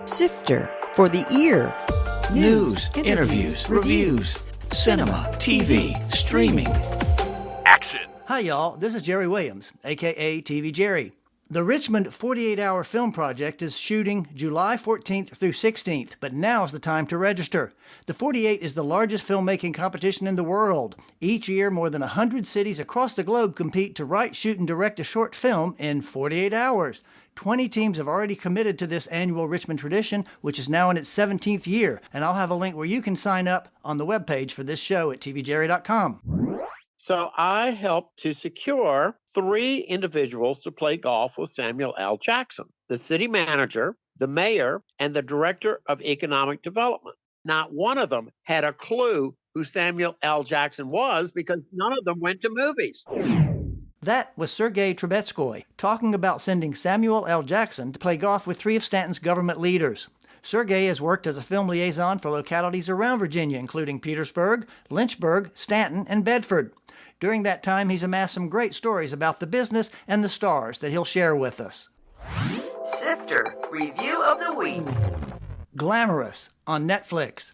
Sifter for the ear. News, interviews, reviews, cinema, TV, streaming. Action! Hi, y'all. This is Jerry Williams, a.k.a. TV Jerry. The Richmond 48-Hour Film Project is shooting July 14th through 16th, but now's the time to register. The 48 is the largest filmmaking competition in the world. Each year, more than 100 cities across the globe compete to write, shoot, and direct a short film in 48 hours. 20 teams have already committed to this annual Richmond tradition, which is now in its 17th year, and I'll have a link where you can sign up on the webpage for this show at tvjerry.com. So I helped to secure 3 individuals to play golf with Samuel L. Jackson, the city manager, the mayor, and the director of economic development. Not one of them had a clue who Samuel L. Jackson was because none of them went to movies. That was Sergei Troubetzkoy talking about sending Samuel L. Jackson to play golf with 3 of Stanton's government leaders. Sergei has worked as a film liaison for localities around Virginia, including Petersburg, Lynchburg, Stanton, and Bedford. During that time, he's amassed some great stories about the business and the stars that he'll share with us. Sifter Review of the Week. Glamorous on Netflix.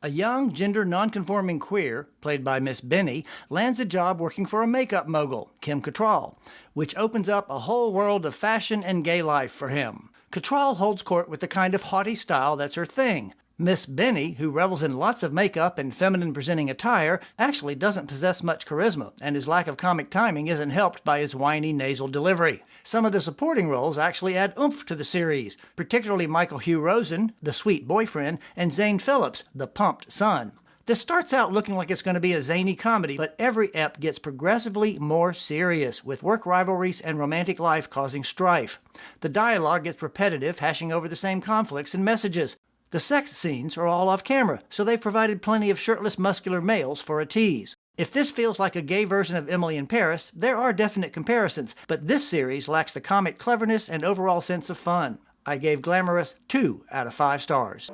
A young, gender nonconforming queer, played by Miss Benny, lands a job working for a makeup mogul, Kim Cattrall, which opens up a whole world of fashion and gay life for him. Cattrall holds court with the kind of haughty style that's her thing. Miss Benny, who revels in lots of makeup and feminine-presenting attire, actually doesn't possess much charisma, and his lack of comic timing isn't helped by his whiny nasal delivery. Some of the supporting roles actually add oomph to the series, particularly Michael Hugh Rosen, the sweet boyfriend, and Zane Phillips, the pumped son. This starts out looking like it's going to be a zany comedy, but every ep gets progressively more serious, with work rivalries and romantic life causing strife. The dialogue gets repetitive, hashing over the same conflicts and messages. The sex scenes are all off camera, so they've provided plenty of shirtless, muscular males for a tease. If this feels like a gay version of Emily in Paris, there are definite comparisons, but this series lacks the comic cleverness and overall sense of fun. I gave Glamorous 2 out of 5 stars.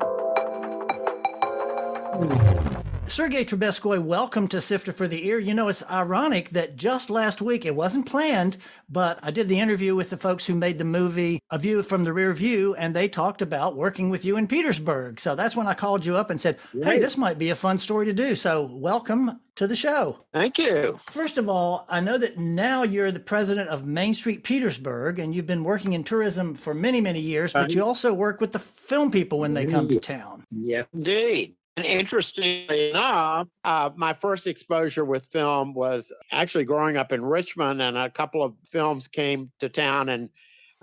Sergei Troubetzkoy, welcome to Sifter for the Ear. You know, it's ironic that just last week, it wasn't planned, but I did the interview with the folks who made the movie A View from the Rear View, and they talked about working with you in Petersburg. So that's when I called you up and said, hey, this might be a fun story to do. So welcome to the show. Thank you. First of all, I know that now you're the president of Main Street Petersburg, and you've been working in tourism for many, many years, but you also work with the film people when they come to town. Yeah, indeed. And interestingly enough, my first exposure with film was actually growing up in Richmond, and a couple of films came to town, and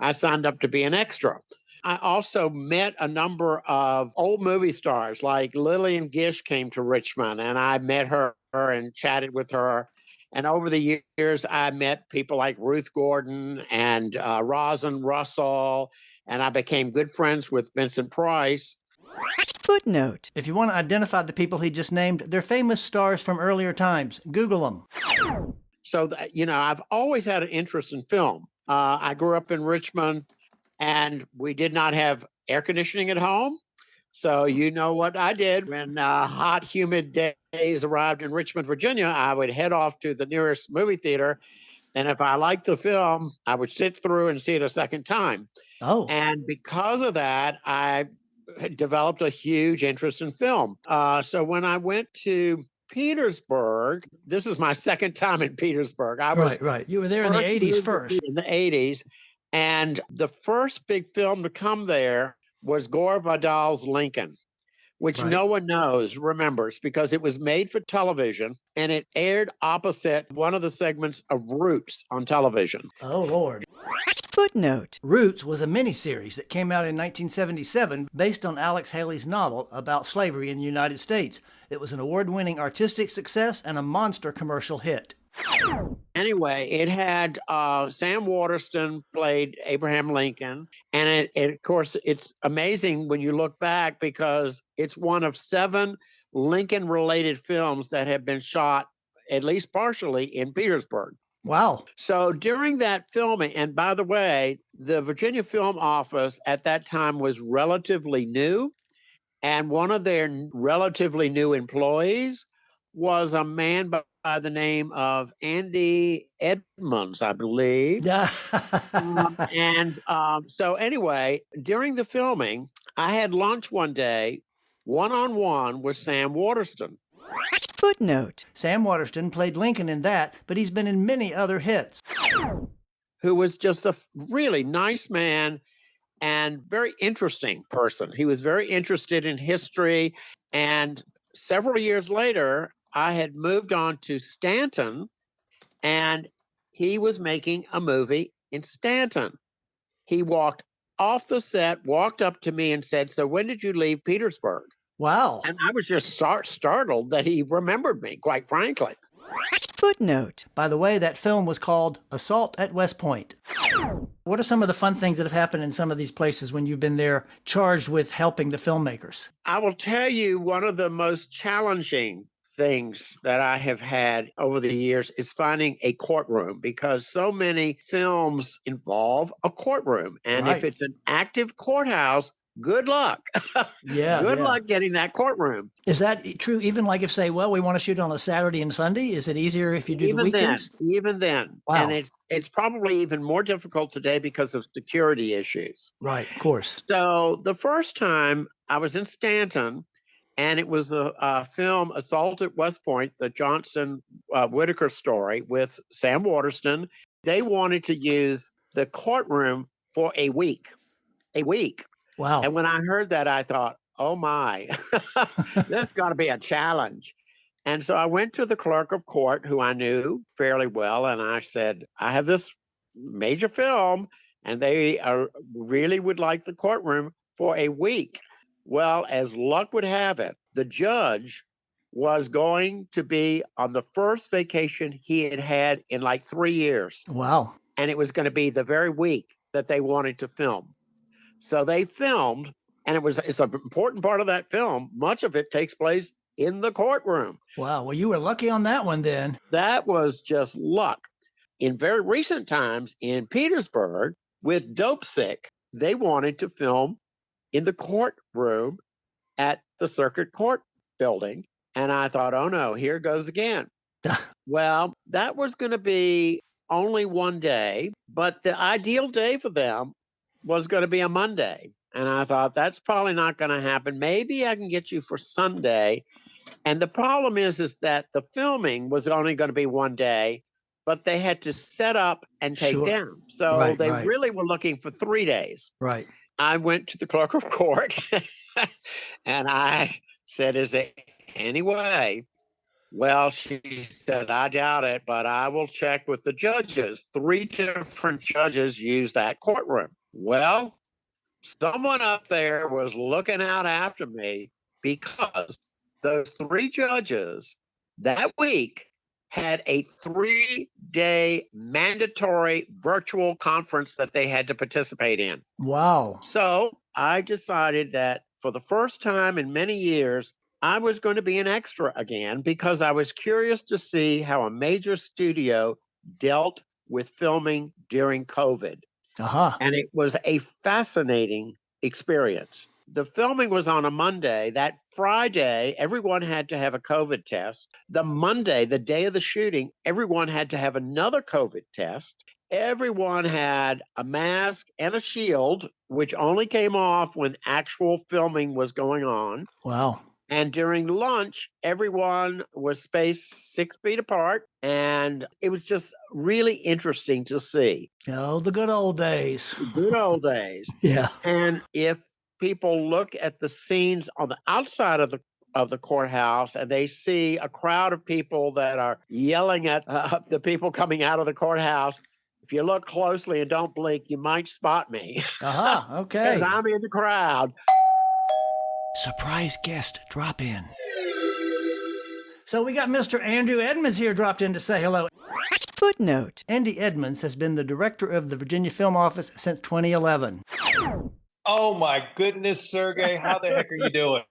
I signed up to be an extra. I also met a number of old movie stars, like Lillian Gish came to Richmond, and I met her and chatted with her. And over the years, I met people like Ruth Gordon and Rosin Russell, and I became good friends with Vincent Price. Footnote. If you want to identify the people he just named, they're famous stars from earlier times. Google them. So, I've always had an interest in film. I grew up in Richmond, and we did not have air conditioning at home. So you know what I did when hot, humid days arrived in Richmond, Virginia, I would head off to the nearest movie theater. And if I liked the film, I would sit through and see it a second time. Oh. And because of that, I developed a huge interest in film. So when I went to Petersburg, this is my second time in Petersburg. Right. You were there in the 80s first. In the 80s. And the first big film to come there was Gore Vidal's Lincoln, which no one remembers, because it was made for television and it aired opposite one of the segments of Roots on television. Oh, Lord. Footnote. Roots was a miniseries that came out in 1977 based on Alex Haley's novel about slavery in the United States. It was an award-winning artistic success and a monster commercial hit. Anyway, it had Sam Waterston played Abraham Lincoln. And of course, it's amazing when you look back, because it's one of 7 Lincoln-related films that have been shot, at least partially, in Petersburg. Wow. So during that filming, and by the way, the Virginia Film Office at that time was relatively new, and one of their relatively new employees was a man by the name of Andy Edmonds, I believe. So anyway, during the filming, I had lunch one day, one-on-one with Sam Waterston. Footnote. Sam Waterston played Lincoln in that, but he's been in many other hits. Who was just a really nice man and very interesting person. He was very interested in history. And several years later, I had moved on to Stanton, and he was making a movie in Stanton. He walked off the set, walked up to me and said, "So when did you leave Petersburg?" Wow. And I was just startled that he remembered me, quite frankly. Footnote. By the way, that film was called Assault at West Point. What are some of the fun things that have happened in some of these places when you've been there charged with helping the filmmakers? I will tell you, one of the most challenging things that I have had over the years is finding a courtroom, because so many films involve a courtroom. And if Right. it's an active courthouse, good luck. Yeah. Good yeah. luck getting that courtroom. Is that true? Even like if say, well, we want to shoot on a Saturday and Sunday, is it easier if you do the Even weekends? then. Wow. And it's probably even more difficult today because of security issues. Right, of course. So the first time I was in Stanton, and it was a film, Assault at West Point, the Johnson Whitaker story with Sam Waterston. They wanted to use the courtroom for a week. A week. Wow. And when I heard that, I thought, oh my, this is going to be a challenge. And so I went to the clerk of court, who I knew fairly well, and I said, I have this major film, and they really would like the courtroom for a week. Well, as luck would have it, the judge was going to be on the first vacation he had had in like 3 years. Wow. And it was going to be the very week that they wanted to film. So they filmed, and it's an important part of that film. Much of it takes place in the courtroom. Wow. Well, you were lucky on that one then. That was just luck. In very recent times in Petersburg with Dope Sick, they wanted to film in the courtroom at the circuit court building. And I thought, oh no, here goes again. Well, that was going to be only one day, but the ideal day for them was going to be a Monday. And I thought, that's probably not going to happen. Maybe I can get you for Sunday. And the problem is that the filming was only going to be one day, but they had to set up and take Sure. down. So Right, they right. really were looking for 3 days. Right. I went to the clerk of court and I said, is there any way? Well, she said, I doubt it, but I will check with the judges. 3 different judges used that courtroom. Well, someone up there was looking out after me, because those 3 judges that week had a 3-day mandatory virtual conference that they had to participate in. Wow. So I decided that for the first time in many years, I was going to be an extra again, because I was curious to see how a major studio dealt with filming during COVID. Uh-huh. And it was a fascinating experience. The filming was on a Monday. That Friday, everyone had to have a COVID test. The Monday, the day of the shooting, everyone had to have another COVID test. Everyone had a mask and a shield, which only came off when actual filming was going on. Wow. And during lunch, everyone was spaced 6 feet apart. And it was just really interesting to see. Oh, the good old days. Good old days. Yeah. And if people look at the scenes on the outside of the courthouse, and they see a crowd of people that are yelling at the people coming out of the courthouse, if you look closely and don't blink, you might spot me. Uh-huh. Okay. Because I'm in the crowd. Surprise guest drop in. So we got Mr. Andrew Edmonds here dropped in to say hello. Footnote. Andy Edmonds has been the director of the Virginia Film Office since 2011. Oh my goodness, Sergei, how the heck are you doing?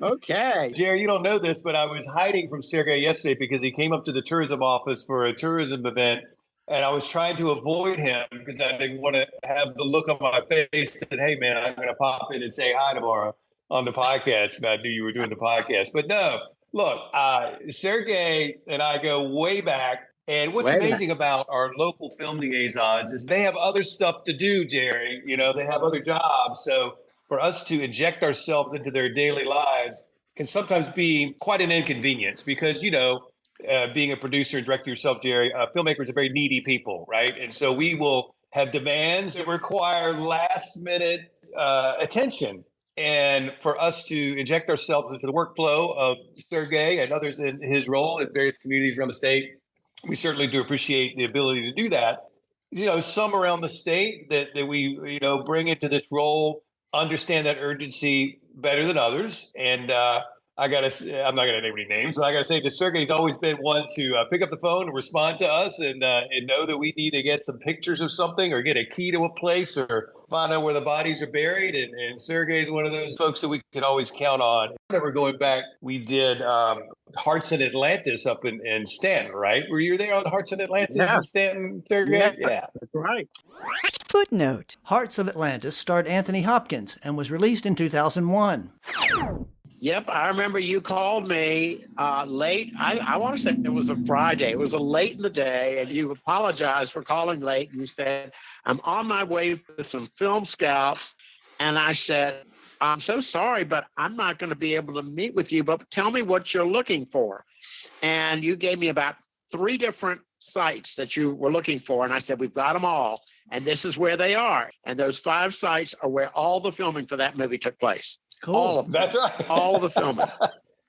Okay. Jerry, you don't know this, but I was hiding from Sergei yesterday because he came up to the tourism office for a tourism event, and I was trying to avoid him because I didn't want to have the look on my face that, hey man, I'm going to pop in and say hi tomorrow on the podcast. And I knew you were doing the podcast, but no, look, Sergei and I go way back. And what's amazing about our local film liaisons is they have other stuff to do, Jerry. You know, they have other jobs. So for us to inject ourselves into their daily lives can sometimes be quite an inconvenience because, being a producer and director yourself, Jerry, filmmakers are very needy people, right? And so we will have demands that require last minute attention. And for us to inject ourselves into the workflow of Sergei and others in his role in various communities around the state, we certainly do appreciate the ability to do that. Some around the state that we, bring into this role understand that urgency better than others. And I'm not going to name any names, but I got to say that Sergei's always been one to pick up the phone and respond to us and know that we need to get some pictures of something or get a key to a place or find out where the bodies are buried. And Sergei's one of those folks that we can always count on. I remember going back, we did Hearts in Atlantis up in Stanton, right? Were you there on Hearts in Atlantis in Stanton, Sergei? Yeah, that's right. Footnote. Hearts of Atlantis starred Anthony Hopkins and was released in 2001. Yep, I remember you called me late. I want to say it was a Friday. It was a late in the day, and you apologized for calling late. You said, I'm on my way with some film scouts. And I said, I'm so sorry, but I'm not going to be able to meet with you, but tell me what you're looking for. And you gave me about 3 different sites that you were looking for. And I said, we've got them all. And this is where they are. And those 5 sites are where all the filming for that movie took place. Cool. All of them. That's right. All of the filming.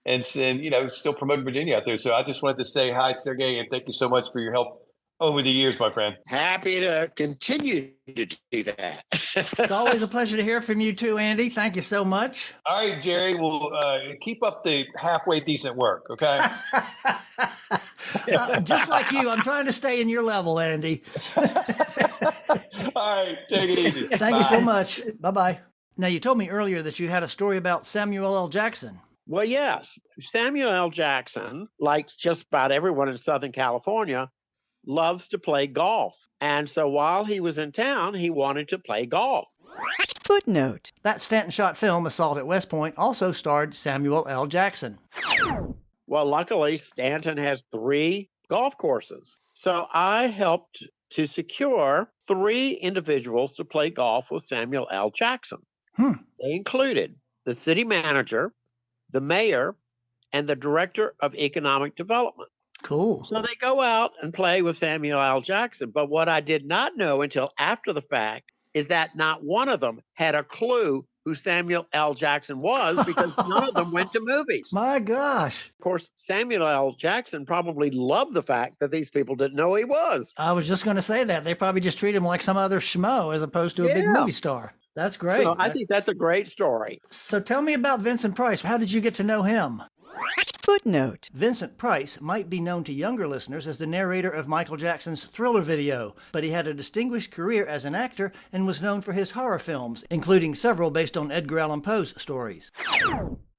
and still promoting Virginia out there. So I just wanted to say hi, Sergei, and thank you so much for your help over the years, my friend. Happy to continue to do that. It's always a pleasure to hear from you too, Andy. Thank you so much. All right, Jerry, we'll keep up the halfway decent work, okay? Just like you, I'm trying to stay in your level, Andy. All right, take it easy. Thank you so much. Bye-bye. Now, you told me earlier that you had a story about Samuel L. Jackson. Well, yes. Samuel L. Jackson, like just about everyone in Southern California, loves to play golf. And so while he was in town, he wanted to play golf. Footnote. That Stanton shot film, Assault at West Point, also starred Samuel L. Jackson. Well, luckily, Stanton has 3 golf courses. So I helped to secure 3 individuals to play golf with Samuel L. Jackson. They included the city manager, the mayor, and the director of economic development. Cool. So they go out and play with Samuel L. Jackson. But what I did not know until after the fact is that not one of them had a clue who Samuel L. Jackson was because none of them went to movies. My gosh. Of course, Samuel L. Jackson probably loved the fact that these people didn't know who he was. I was just going to say that. They probably just treat him like some other schmo as opposed to a big movie star. That's great. So I think that's a great story. So tell me about Vincent Price. How did you get to know him? Footnote. Vincent Price might be known to younger listeners as the narrator of Michael Jackson's Thriller video, but he had a distinguished career as an actor and was known for his horror films, including several based on Edgar Allan Poe's stories.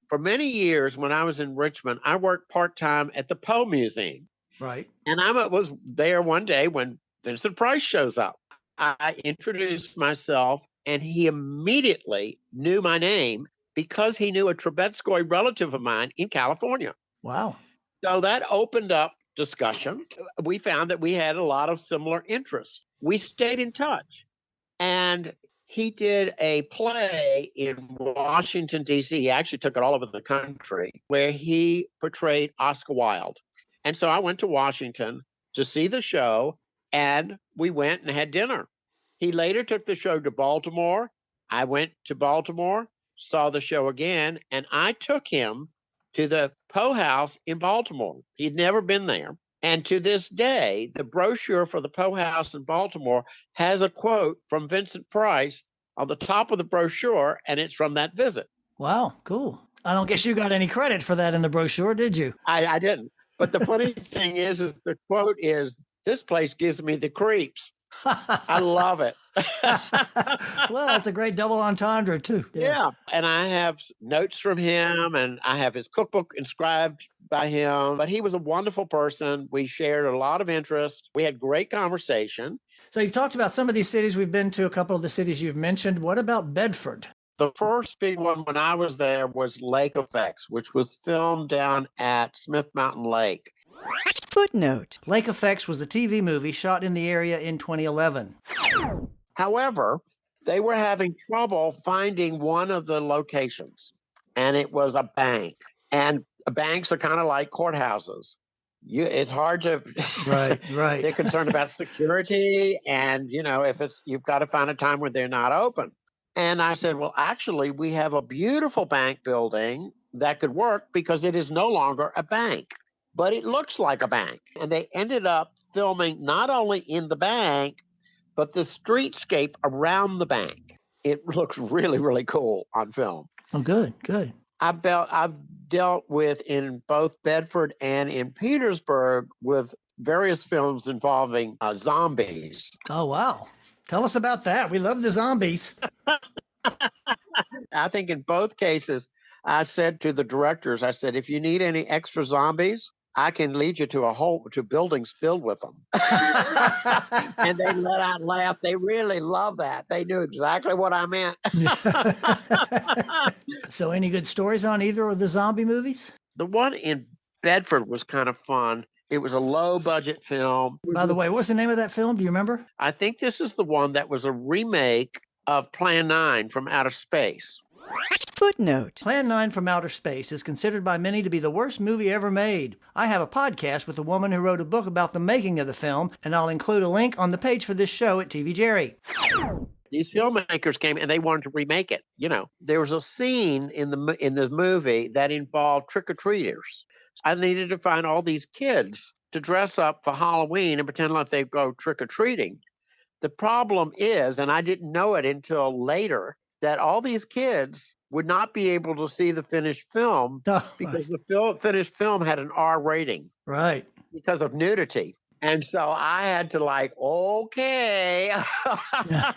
For many years, when I was in Richmond, I worked part-time at the Poe Museum. Right. And I was there one day when Vincent Price shows up. I introduced myself, and he immediately knew my name because he knew a Troubetzkoy relative of mine in California. Wow. So that opened up discussion. We found that we had a lot of similar interests. We stayed in touch. And he did a play in Washington, D.C. He actually took it all over the country, where he portrayed Oscar Wilde. And so I went to Washington to see the show, and we went and had dinner. He later took the show to Baltimore. I went to Baltimore, saw the show again, and I took him to the Poe House in Baltimore. He'd never been there. And to this day, the brochure for the Poe House in Baltimore has a quote from Vincent Price on the top of the brochure, and it's from that visit. Wow, cool. I don't guess you got any credit for that in the brochure, did you? I didn't. But the funny thing is the quote is, "This place gives me the creeps." I love it. Well, that's a great double entendre, too. Yeah. And I have notes from him, and I have his cookbook inscribed by him. But he was a wonderful person. We shared a lot of interest. We had great conversation. So you've talked about some of these cities we've been to, a couple of the cities you've mentioned. What about Bedford? The first big one when I was there was Lake Effects, which was filmed down at Smith Mountain Lake. Footnote. Lake Effects was a TV movie shot in the area in 2011. However, They were having trouble finding one of the locations, and it was a bank. And banks are kind of like courthouses. It's hard to. Right, right. They're concerned about security, and if you've got to find a time when they're not open. And I said, well, actually, we have a beautiful bank building that could work because it is no longer a bank, but it looks like a bank. And they ended up filming not only in the bank, but the streetscape around the bank. It looks really, really cool on film. Oh, good, good. I've dealt with in both Bedford and in Petersburg with various films involving zombies. Oh, wow. Tell us about that. We love the zombies. I think in both cases, I said to the directors, I said, if you need any extra zombies, I can lead you to buildings filled with them. And they let out laugh. They really love that. They knew exactly what I meant. So any good stories on either of the zombie movies? The one in Bedford was kind of fun. It was a low budget film. By the way, what's the name of that film? Do you remember? I think this is the one that was a remake of Plan 9 from Outer Space. Footnote. Plan 9 from Outer Space is considered by many to be the worst movie ever made. I have a podcast with a woman who wrote a book about the making of the film, and I'll include a link on the page for this show at TV Jerry. These filmmakers came and they wanted to remake it. There was a scene in the movie that involved trick-or-treaters. I needed to find all these kids to dress up for Halloween and pretend like they go trick-or-treating. The problem is, and I didn't know it until later, that all these kids would not be able to see the finished film because the finished film had an R rating. Right. Because of nudity. And so I had to okay.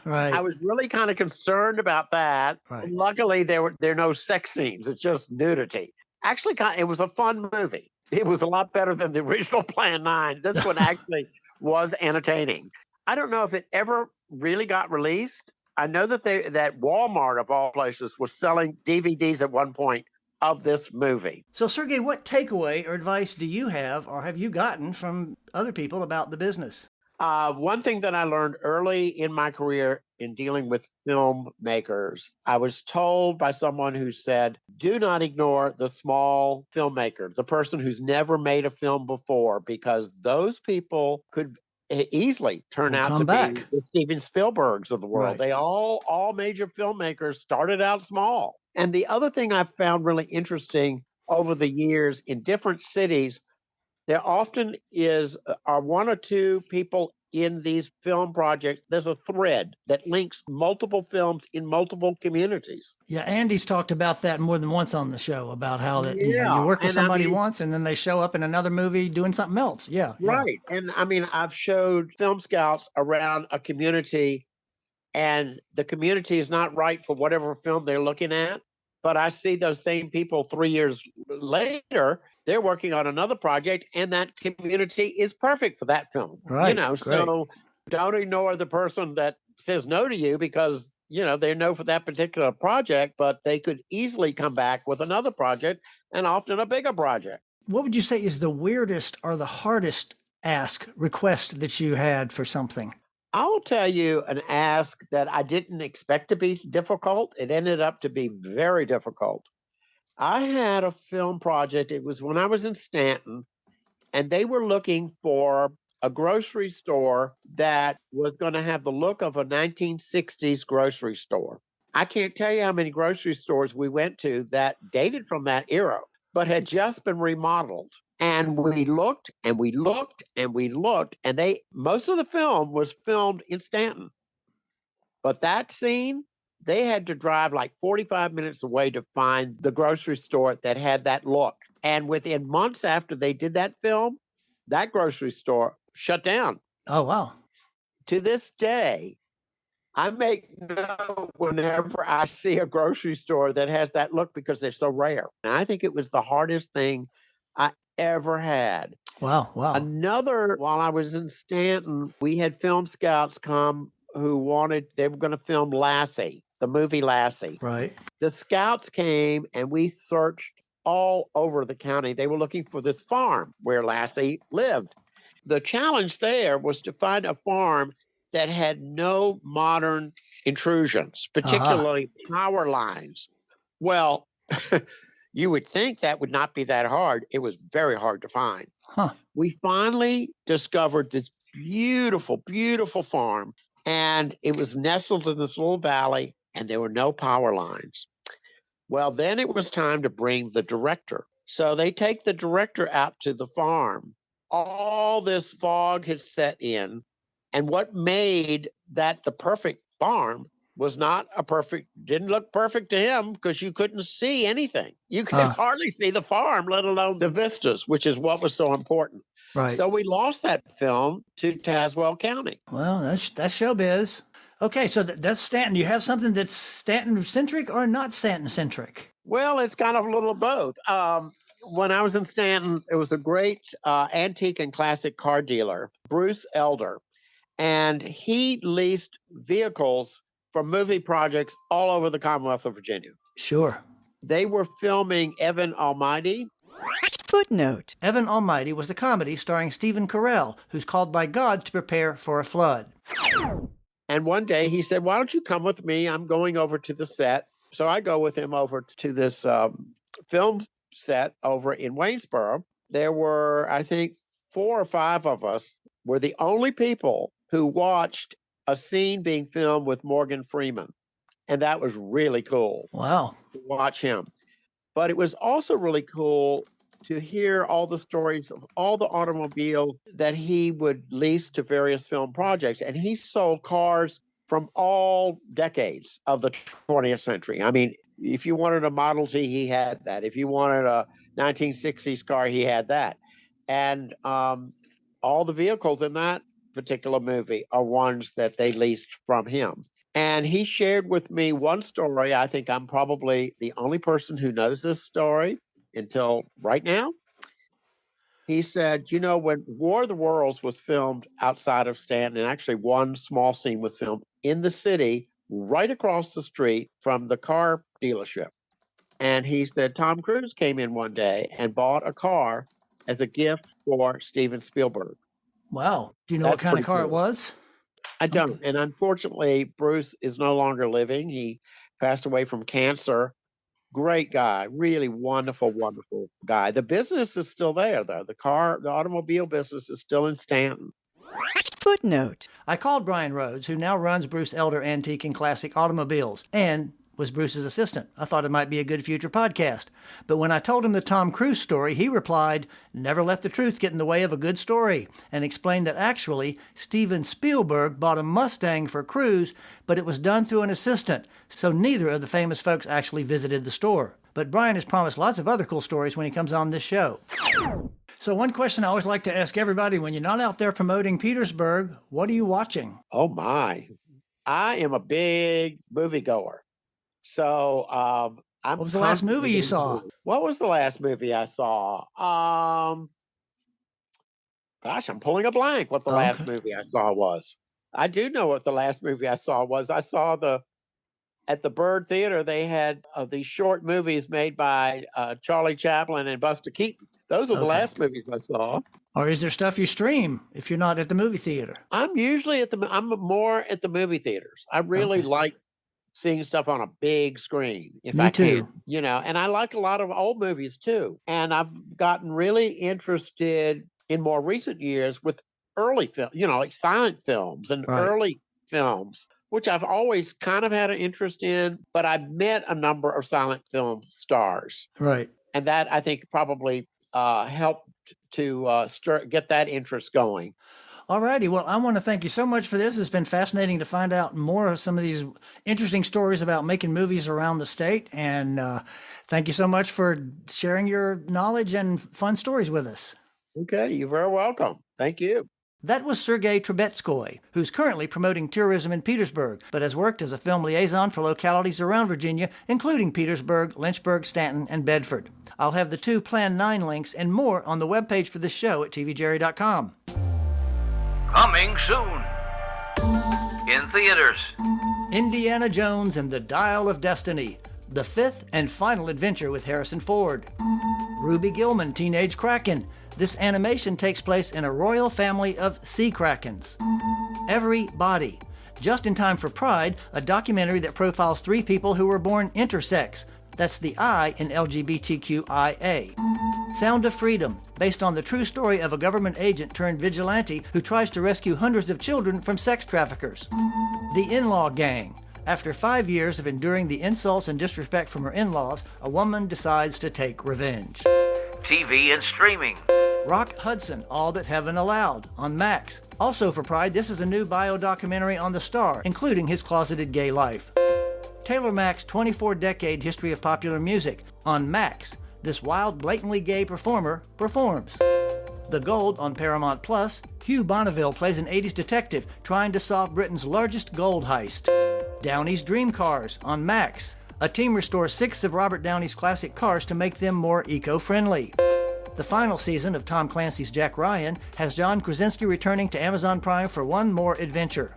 Right. I was really kind of concerned about that. Right. Luckily, there are no sex scenes. It's just nudity. Actually, it was a fun movie. It was a lot better than the original Plan 9. This one actually was entertaining. I don't know if it ever really got released. I know that Walmart, of all places, was selling DVDs at one point of this movie. So, Sergei, what takeaway or advice do you have or have you gotten from other people about the business? One thing that I learned early in my career in dealing with filmmakers, I was told by someone who said, do not ignore the small filmmaker, the person who's never made a film before, because those people could easily turn out to be the Steven Spielbergs of the world. Right. They all major filmmakers started out small. And the other thing I've found really interesting over the years in different cities, there often are one or two people in these film projects. There's a thread that links multiple films in multiple communities. Yeah, Andy's talked about that more than once on the show, about how that you work with somebody once and then they show up in another movie doing something else. Yeah. Right. And I've showed film scouts around a community and the community is not right for whatever film they're looking at. But I see those same people 3 years later, they're working on another project, and that community is perfect for that film. Right. So don't ignore the person that says no to you because, they're no for that particular project, but they could easily come back with another project and often a bigger project. What would you say is the weirdest or the hardest request that you had for something? I will tell you an ask that I didn't expect to be difficult. It ended up to be very difficult. I had a film project. It was when I was in Stanton, and they were looking for a grocery store that was going to have the look of a 1960s grocery store. I can't tell you how many grocery stores we went to that dated from that era, but had just been remodeled. And we looked and we looked and we looked, and most of the film was filmed in Stanton. But that scene, they had to drive like 45 minutes away to find the grocery store that had that look. And within months after they did that film, that grocery store shut down. Oh, wow. To this day, I make note whenever I see a grocery store that has that look because they're so rare. And I think it was the hardest thing I ever had. Wow. While I was in Stanton, we had film scouts come who they were going to film Lassie, the movie Lassie. Right. The scouts came and we searched all over the county. They were looking for this farm where Lassie lived. The challenge there was to find a farm that had no modern intrusions, particularly power lines. Well, you would think that would not be that hard. It was very hard to find. Huh. We finally discovered this beautiful, beautiful farm, and it was nestled in this little valley, and there were no power lines. Well, then it was time to bring the director. So they take the director out to the farm. All this fog had set in, and what made that the perfect farm was not didn't look perfect to him because you couldn't see anything. You could hardly see the farm, let alone the vistas, which is what was so important. Right. So we lost that film to Tazewell County. Well, that's showbiz. Okay, so that's Stanton. Do you have something that's Stanton-centric or not Stanton-centric? Well, it's kind of a little of both. When I was in Stanton, there was a great antique and classic car dealer, Bruce Elder, and he leased vehicles for movie projects all over the Commonwealth of Virginia. Sure. They were filming Evan Almighty. Footnote. Evan Almighty was the comedy starring Stephen Carell, who's called by God to prepare for a flood. And one day he said, why don't you come with me? I'm going over to the set. So I go with him over to this film set over in Waynesboro. There were, I think, 4 or 5 of us were the only people who watched a scene being filmed with Morgan Freeman. And that was really cool. Wow. To watch him. But it was also really cool to hear all the stories of all the automobiles that he would lease to various film projects. And he sold cars from all decades of the 20th century. I mean, if you wanted a Model T, he had that. If you wanted a 1960s car, he had that. And all the vehicles in that particular movie are ones that they leased from him. And he shared with me one story. I think I'm probably the only person who knows this story until right now. He said, you know, when War of the Worlds was filmed outside of Stanton, and actually one small scene was filmed in the city right across the street from the car dealership. And he said Tom Cruise came in one day and bought a car as a gift for Steven Spielberg. Wow. Do you know what kind of car it was? I don't. And unfortunately, Bruce is no longer living. He passed away from cancer. Great guy, really wonderful, wonderful guy. The business is still there, though. The automobile business is still in Stanton. Footnote. I called Brian Rhodes, who now runs Bruce Elder Antique and Classic Automobiles, and was Bruce's assistant. I thought it might be a good future podcast. But when I told him the Tom Cruise story, he replied, never let the truth get in the way of a good story, and explained that actually Steven Spielberg bought a Mustang for Cruise, but it was done through an assistant, so neither of the famous folks actually visited the store. But Brian has promised lots of other cool stories when he comes on this show. So one question I always like to ask everybody, when you're not out there promoting Petersburg, what are you watching? Oh, my. I am a big moviegoer. So what was the last movie you saw? What was the last movie I saw? Gosh, I'm pulling a blank what the last movie I saw was. I do know what the last movie I saw was. I saw at the Bird Theater, they had these short movies made by Charlie Chaplin and Buster Keaton. Those are the last movies I saw. Or is there stuff you stream if you're not at the movie theater? I'm usually I'm more at the movie theaters. I really like seeing stuff on a big screen if I can, you know, and I like a lot of old movies too. And I've gotten really interested in more recent years with early film, you know, like silent films and early films, which I've always kind of had an interest in, but I've met a number of silent film stars. Right. And that I think probably helped to get that interest going. All righty. Well, I want to thank you so much for this. It's been fascinating to find out more of some of these interesting stories about making movies around the state. And thank you so much for sharing your knowledge and fun stories with us. Okay. You're very welcome. Thank you. That was Sergei Troubetzkoy, who's currently promoting tourism in Petersburg, but has worked as a film liaison for localities around Virginia, including Petersburg, Lynchburg, Stanton, and Bedford. I'll have the 2 Plan 9 links and more on the webpage for this show at tvjerry.com. Coming soon. In theaters. Indiana Jones and the Dial of Destiny. the fifth and final adventure with Harrison Ford. Ruby Gillman, Teenage Kraken. This animation takes place in a royal family of sea krakens. Every Body. Just in Time for Pride, a documentary that profiles 3 people who were born intersex. That's the I in LGBTQIA. Sound of Freedom, based on the true story of a government agent turned vigilante who tries to rescue hundreds of children from sex traffickers. The In-Law Gang. After 5 years of enduring the insults and disrespect from her in-laws, a woman decides to take revenge. TV and streaming. Rock Hudson, All That Heaven Allowed, on Max. Also for Pride, this is a new bio-documentary on the star, including his closeted gay life. Taylor Mack's 24-decade history of popular music, on Max. This wild, blatantly gay performer performs. The Gold on Paramount Plus. Hugh Bonneville plays an 80s detective trying to solve Britain's largest gold heist. Downey's Dream Cars on Max. A team restores 6 of Robert Downey's classic cars to make them more eco-friendly. The final season of Tom Clancy's Jack Ryan has John Krasinski returning to Amazon Prime for one more adventure.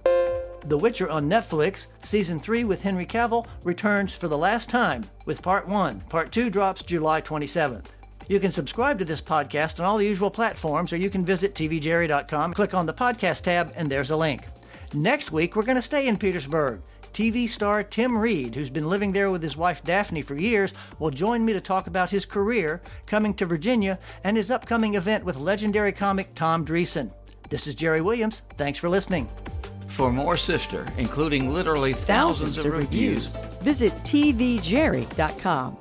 The Witcher on Netflix, Season 3 with Henry Cavill, returns for the last time with Part 1. Part 2 drops July 27th. You can subscribe to this podcast on all the usual platforms, or you can visit tvjerry.com, click on the podcast tab, and there's a link. Next week, we're going to stay in Petersburg. TV star Tim Reed, who's been living there with his wife Daphne for years, will join me to talk about his career, coming to Virginia, and his upcoming event with legendary comic Tom Dreesen. This is Jerry Williams. Thanks for listening. For more Sister, including literally thousands of reviews, Visit tvjerry.com.